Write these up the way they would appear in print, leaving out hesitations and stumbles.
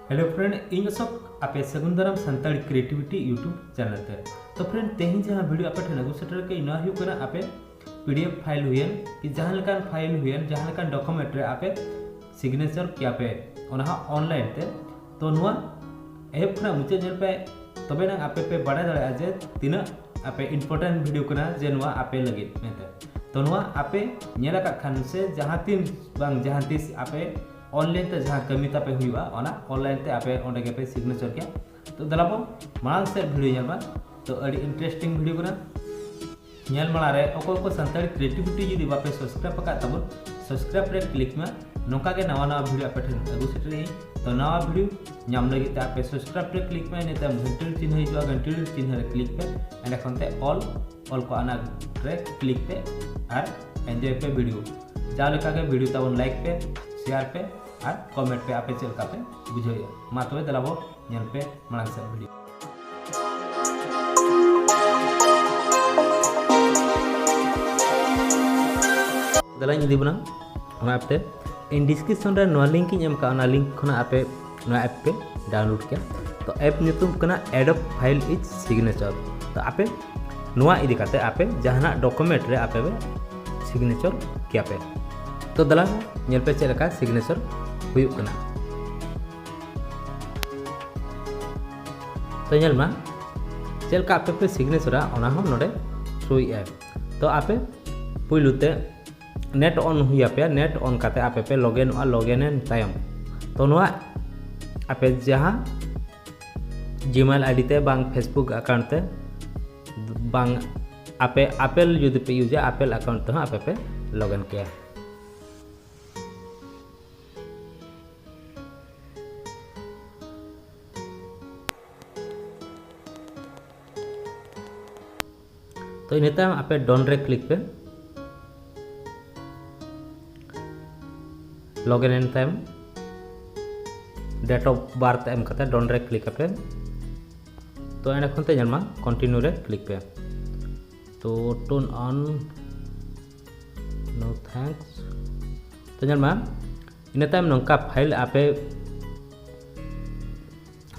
Hello friend in Ashok आपे सगुन दाराम सानताड़ी creativity YouTube channel ते तो फ्रेंड तेही जहां वीडियो आपे ठेन अगु सेटर के इना हुई कना आपे पीडीएफ फाइल हुयन कि जहां लकान फाइल हुयन जहां लकान डॉक्यूमेंट रे आपे सिग्नेचर किया पे ओना ऑनलाइन ते तो नुआ एप खना मुचे जल पे तबे ना आपे पे बड़ा दड़ा जे तिना आपे इंपोर्टेंट वीडियो कना जे नुआ आपे लगे मेते तो नुआ आपे नेला का खान से जहां तीन बांग जहां तीस आपे ऑनलाइन ते जहां कमी तापे हुआ ओना ऑनलाइन ते आपे ओंडे के पे सिग्नेचर के तो दलाबो मांग से वीडियो नेलबा तो अड़ी इंटरेस्टिंग वीडियो कना नेल माला रे ओको को संताड़ी क्रिएटिविटी जुदी बापे सब्सक्राइब का तब सब्सक्राइब रे क्लिक में नोका के नवा नवा वीडियो आपे ठेन अगु सेटरी तो नवा वीडियो नाम लगी ते आपे सब्सक्राइब रे क्लिक में नेते घंटी चिन्ह हिजुआ घंटी चिन्ह रे क्लिक पे एंड एखन ते ऑल को आना रे क्लिक पे और एंजॉय पे वीडियो जा लेका के वीडियो तब लाइक पे शेयर पे और कमेंट पे आपे चलका पे बुझोया मा तबे दलाबो नेल पे मांग से वीडियो दला इदी बना ओना आपते इन डिस्क्रिप्शन रे नो लिंक इन एम का ओना लिंक खना आपे नो ऐप पे डाउनलोड किया तो ऐप नुतुम कना 𝐓𝐈𝐓𝐄𝐿 तो आपे नोआ इदी काते आपे जहाना डॉक्यूमेंट रे आपे सिग्नेचर किया पे तो दला नेल पे चलका सिग्नेचर हुयुग कना तो नेल मा चलका आपे पे सिग्नेचर ओना हो नोडे सोई है तो आपे पुइलुते नेट ऑन हुई पे नेट ऑन काते आपे पे लॉगिन इन तायम तो नोआ आपे जहां जीमेल आईडी ते बांग फेसबुक अकाउंट ते बांग आपे एप्पल जुदी पे यूज एप्पल अकाउंट तो आपे पे लॉगिन किया तो इन तायम आपे डन रे क्लिक पे लॉगिन इन तायम डेट ऑफ बर्थ एम कते डन रे क्लिक पे तो एंड खनते जन्मा कंटिन्यू रे क्लिक पे तो टर्न ऑन नो थैंक्स तो जन्मा इन तायम नंका फाइल आपे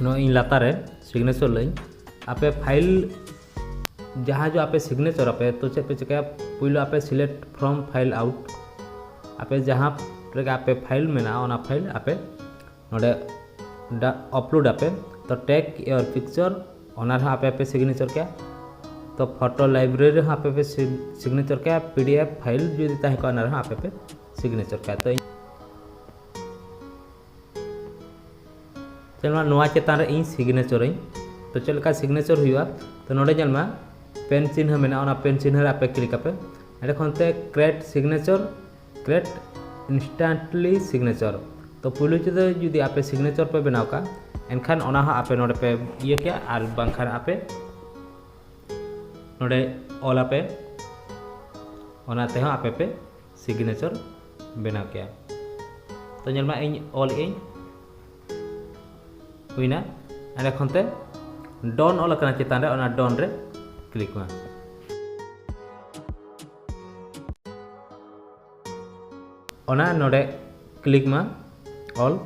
नो इन लाता रे सिग्नेचर लई आपे फाइल जहाँ जो आपे सिग्नेचर आपे तो चे पे चिका पुइलो आपे सिलेक्ट फ्रॉम फाइल आउट आपे जहाँ रे आपे फाइल मेना ओना फाइल आपे नोडे अपलोड आपे तो टेक योर पिक्चर ओना आपे पे सिग्नेचर क्या तो फोटो लाइब्रेरी आपे पे सिग्नेचर क्या पीडीएफ फाइल जो ताहे को ओना आपे पे सिग्नेचर क्या तो चलमा नोआ चेतान रे इन सिग्नेचर तो चलका सिग्नेचर हुआ तो नोडे जलमा पेन चिन्ह मेना ओना पेन चिन्ह आपे क्लिक आपे एडे खनते create signature create instantly signature तो पुलु चेदे जुदी आपे सिग्नेचर पे बनाव का एनखान ओना हा आपे नोडे पे ये क्या आर बांखान आपे नोडे ऑल आपे ओना ते हा आपे पे सिग्नेचर बनाव किया तो नेलमा इन ऑल इन हुइना एंड खनते डन ऑल कना चेतान रे ओना डन रे क्लिक मा ओना नोडे क्लिक मा ऑल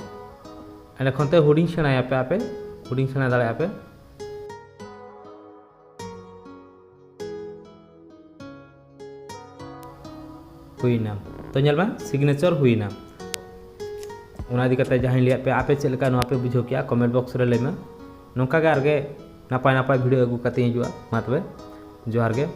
एंड खनते हुडिंग सेना पे आपे हुडिंग सेना दाले आपे हुइना तो नेलमा सिग्नेचर हुइना ओना दी कते जहां लिया पे आपे चलका नो आपे बुझो किया कमेंट बॉक्स रे लेमा नोका गे आरगे नापाय नापाय वीडियो अगु कते हिजुआ मा तबे जोहार गे।